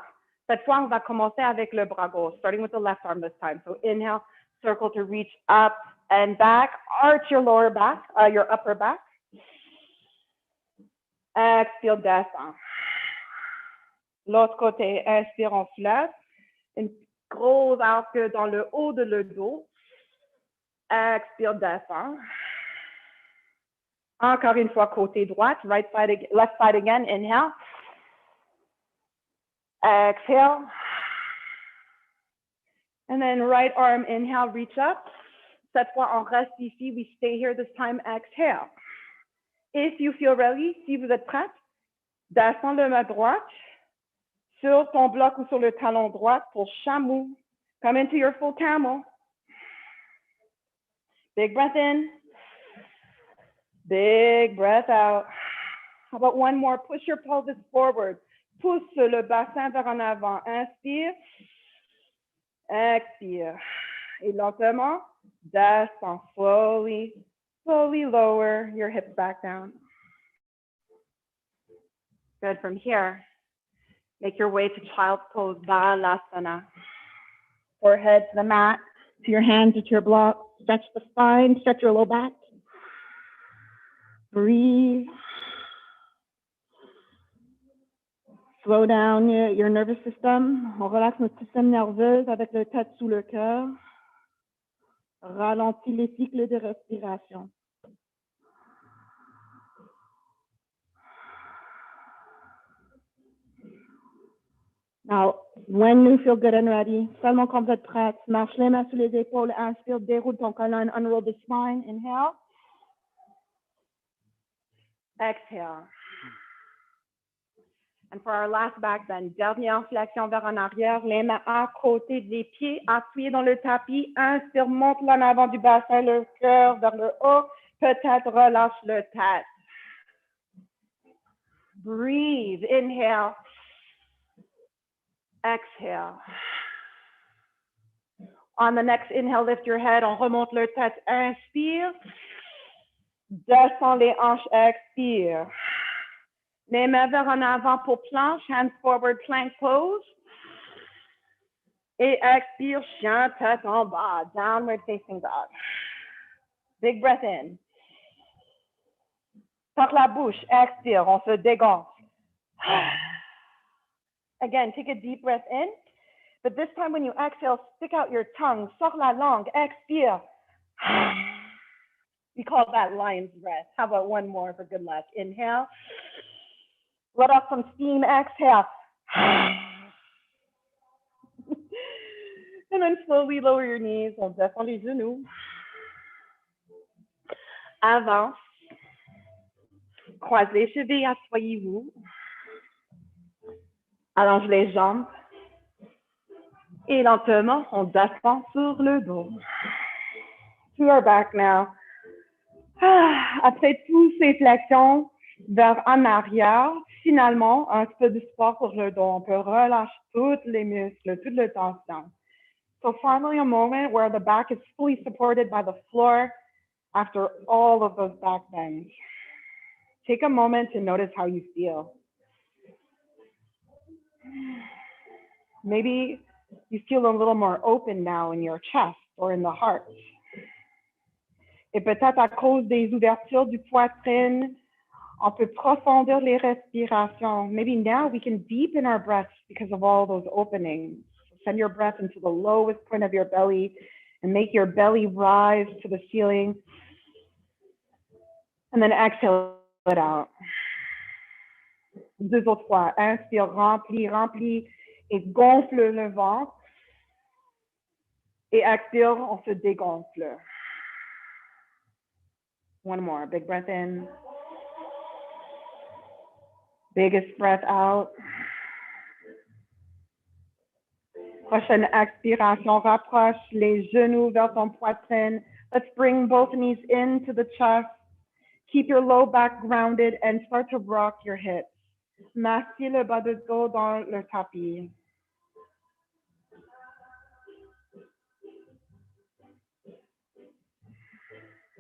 Speaker 1: Cette fois, on va commencer avec le bras gauche, starting with the left arm this time. So inhale, circle to reach up and back. Arch your lower back, your upper back. Expire, descend. L'autre côté, inspire, on se lève. Une grosse arc dans le haut de le dos. Expire, descend. Encore une fois, côté droit, right side, left side again, inhale. Exhale. And then right arm, inhale, reach up. Cette fois, on reste ici. We stay here this time, exhale. If you feel ready, si vous êtes prête, descends le main droite sur ton bloc ou sur le talon droit pour chameau. Come into your full camel. Big breath in. Big breath out. How about one more? Push your pelvis forward. Pousse le bassin vers en avant. Inspire. Expire. Et lentement, descends slowly. Slowly lower your hips back down. Good. From here, make your way to child's pose, Balasana. Forehead to the mat, to your hands, to your block. Stretch the spine, stretch your low back. Breathe. Slow down your nervous system. On relaxe notre système nerveux avec le tête sous le cœur. Ralentis les cycles de respiration. Now, when you feel good and ready, seulement quand vous êtes prête, marche les mains sous les épaules, inspire, déroule ton colonne, unroll the spine, inhale. Exhale. And for our last back bend, dernière flexion vers en arrière, les mains à côté des pieds, appuyés dans le tapis, inspire, monte l'en avant du bassin, le cœur vers le haut, peut-être relâche le tête. Breathe, inhale. Exhale. On the next inhale, lift your head, on remonte le tête, inspire. Descends les hanches, expire. Les mains vers en avant pour planche, hands forward, plank pose. Et expire, chien, tête en bas, downward facing dog. Big breath in. Par la bouche, expire, on se dégonfle. Again, take a deep breath in, but this time when you exhale, stick out your tongue, sors la langue, expire. We call that lion's breath. How about one more for good luck? Inhale. Let off some steam, exhale. And then slowly lower your knees, on descend les genoux. Avance. Croise les chevilles, asseyez-vous. Allonge les jambes. Et lentement, on descend sur le dos. To our back now. Après toutes ces flexions vers en arrière, finalement, un petit peu de support pour le dos. On peut relâcher tous les muscles, toute la tension. So finally a moment where the back is fully supported by the floor after all of those back bends. Take a moment to notice how you feel. Maybe you feel a little more open now in your chest or in the heart. Et peut-être à cause des ouvertures du poitrine, on peut profondir les respirations. Maybe now we can deepen our breaths because of all those openings. Send your breath into the lowest point of your belly and make your belly rise to the ceiling. And then exhale it out. Deux autres fois. Inspire, remplis, remplis et gonfle le ventre. Et expire, on se dégonfle. One more. Big breath in. Biggest breath out. Prochaine expiration, rapproche les genoux vers ton poitrine. Let's bring both knees into the chest. Keep your low back grounded and start to rock your hips. Massez le bas de dos dans le tapis.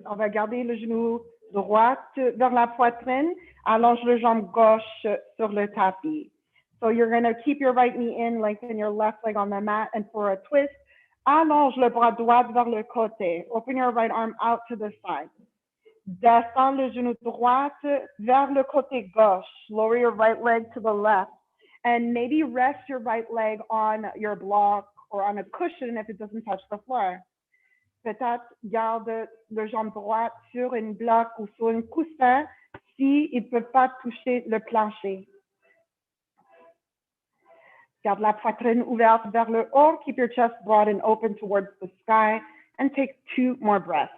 Speaker 1: On va garder le genou droit vers la poitrine. Allonge le jambe gauche sur le tapis. So you're going to keep your right knee in, lengthen your left leg on the mat, and for a twist, allonge le bras droit vers le côté. Open your right arm out to the side. Descends le genou droit vers le côté gauche. Lower your right leg to the left. And maybe rest your right leg on your block or on a cushion if it doesn't touch the floor. Peut-être garde le jambe droite sur une bloc ou sur un coussin si il ne peut pas toucher le plancher. Garde la poitrine ouverte vers le haut. Keep your chest broad and open towards the sky. And take 2 more breaths.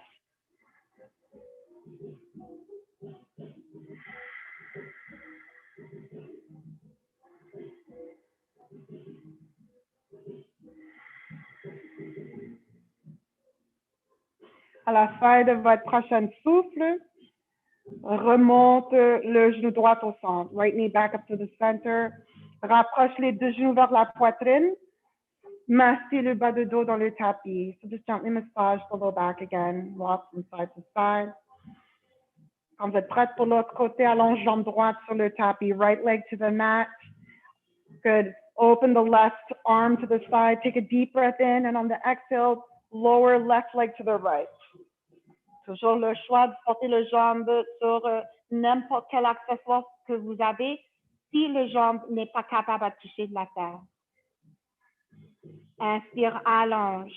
Speaker 1: À la fin de votre prochain souffle, remonte le genou droit au centre. Right knee back up to the center. Rapproche les deux genoux vers la poitrine. Massez le bas de dos dans le tapis. So just gently massage the low back again. Rock from side to side. Quand vous êtes prête pour l'autre côté, allonge jambe droite sur le tapis. Right leg to the mat. Good. Open the left arm to the side. Take a deep breath in. And on the exhale, lower left leg to the right. Toujours le choix de porter le jambe sur n'importe quel accessoire que vous avez si le jambe n'est pas capable de toucher de la terre. Inspire, allonge.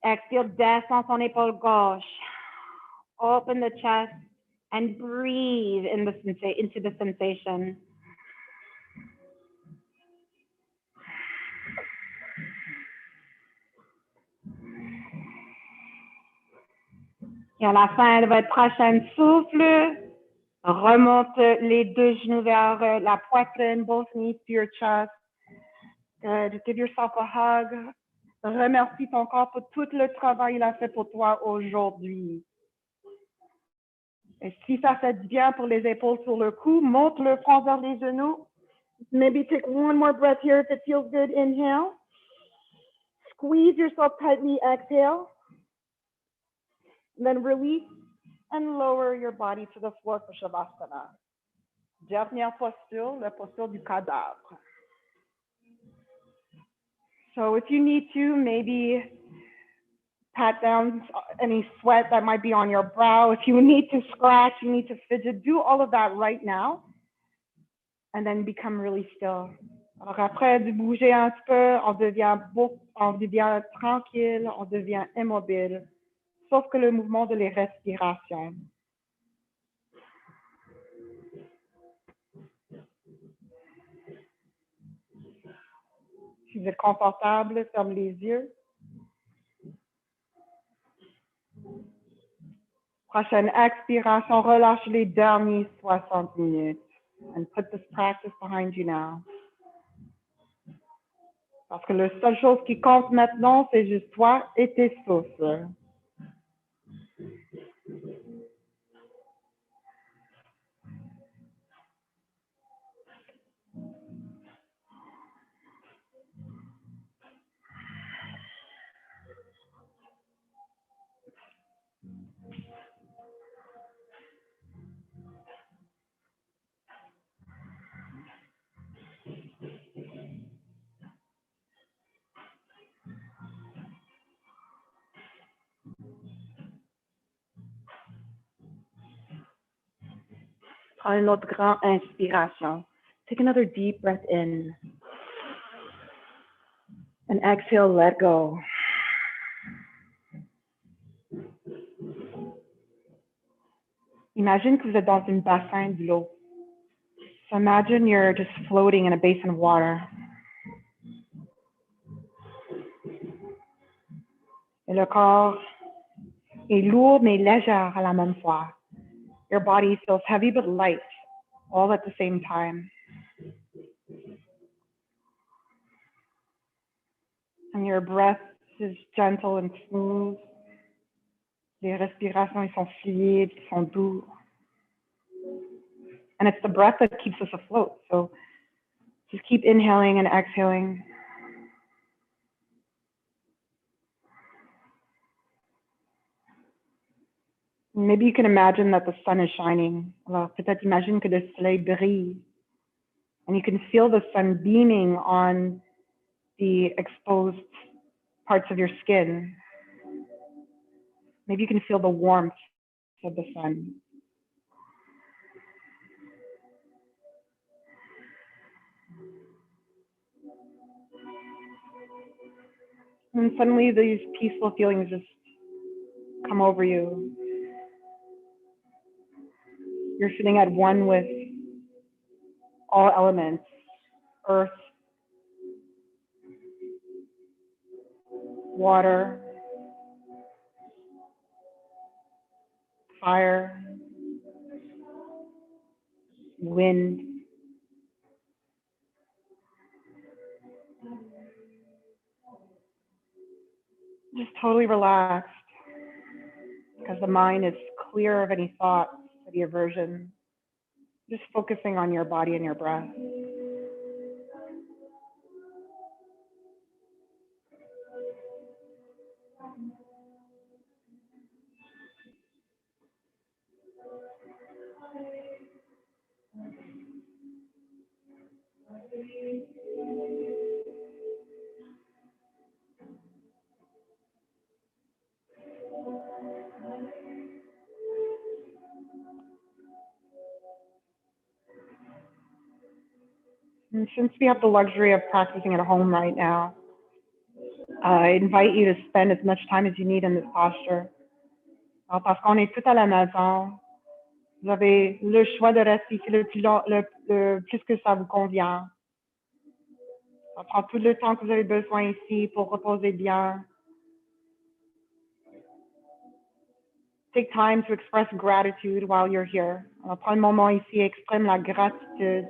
Speaker 1: Expire, descend son épaule gauche. Open the chest and breathe into the sensation. Et à la fin de votre prochain souffle, remonte les deux genoux vers la poitrine, both knees to your chest. Good. Give yourself a hug. Remercie ton corps pour tout le travail qu'il a fait pour toi aujourd'hui. Et si ça fait du bien pour les épaules sur le cou, monte le front vers les genoux. Maybe take one more breath here if it feels good. Inhale. Squeeze yourself tightly. Exhale. Then release and lower your body to the floor for Shavasana. Dernière posture, la posture du cadavre. So if you need to, maybe pat down any sweat that might be on your brow. If you need to scratch, you need to fidget, do all of that right now. And then become really still. Alors après, de bouger un petit peu, on devient tranquille, on devient immobile. Sauf que le mouvement de les respirations. Si vous êtes confortable, ferme les yeux. Prochaine expiration, relâche les derniers 60 minutes. And put this practice behind you now. Parce que la seule chose qui compte maintenant, c'est juste toi et tes souffles. Prends une autre grande inspiration. Take another deep breath in. And exhale, let go. Imagine que vous êtes dans un bassin de l'eau. So imagine you're just floating in a basin of water. Et le corps est lourd mais léger à la même fois. Your body feels heavy but light, all at the same time. And your breath is gentle and smooth. Les respirations, ils sont fluides, ils sont doux. And it's the breath that keeps us afloat. So just keep inhaling and exhaling. Maybe you can imagine that the sun is shining. Alors peut-être imagine que le soleil brille. And you can feel the sun beaming on the exposed parts of your skin. Maybe you can feel the warmth of the sun. And suddenly these peaceful feelings just come over you. You're feeling at one with all elements, earth, water, fire, wind. Just totally relaxed because the mind is clear of any thoughts, any aversion. Just focusing on your body and your breath. And since we have the luxury of practicing at home right now, I invite you to spend as much time as you need in this posture. Alors, parce qu'on est tout à la maison, vous avez le choix de rester ici le plus, le plus que ça vous convient. Ça prend tout le temps que vous avez besoin ici pour reposer bien. Take time to express gratitude while you're here. Alors, prends un moment ici et exprime la gratitude.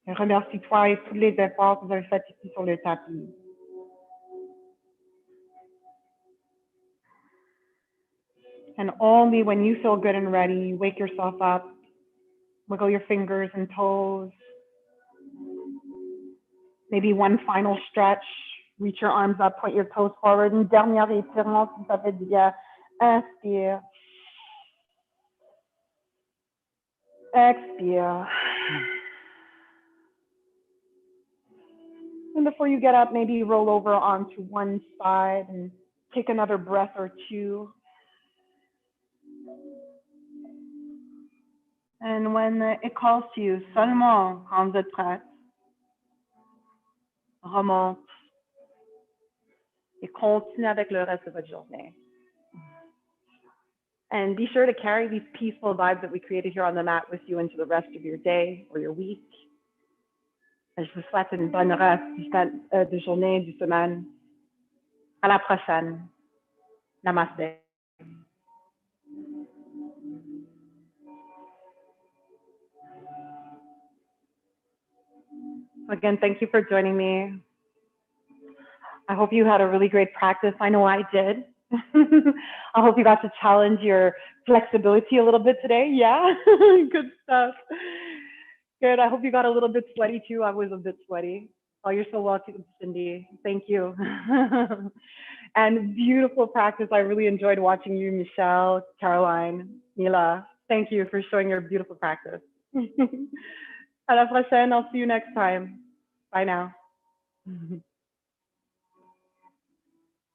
Speaker 1: Et remercie-toi et tous les efforts que vous avez faits ici sur le tapis. And only when you feel good and ready, wake yourself up, wiggle your fingers and toes. Maybe one final stretch, reach your arms up, point your toes forward. Une dernière étirement si ça fait du bien. Inspire. Expire. And before you get up, maybe roll over onto one side and take another breath or two. And when it calls to you, seulement quand vous êtes prête, remonte et continue avec le reste de votre journée. And be sure to carry these peaceful vibes that we created here on the mat with you into the rest of your day or your week. Je vous souhaite une bonne reste de journée, de semaine. À la prochaine. Namaste. Again, thank you for joining me. I hope you had a really great practice. I know I did. I hope you got to challenge your flexibility a little bit today. Yeah, good stuff. Good. I hope you got a little bit sweaty too. I was a bit sweaty. Oh, you're so welcome, Cindy. Thank you. And beautiful practice. I really enjoyed watching you, Michelle, Caroline, Mila. Thank you for showing your beautiful practice. À la prochaine. I'll see you next time. Bye now.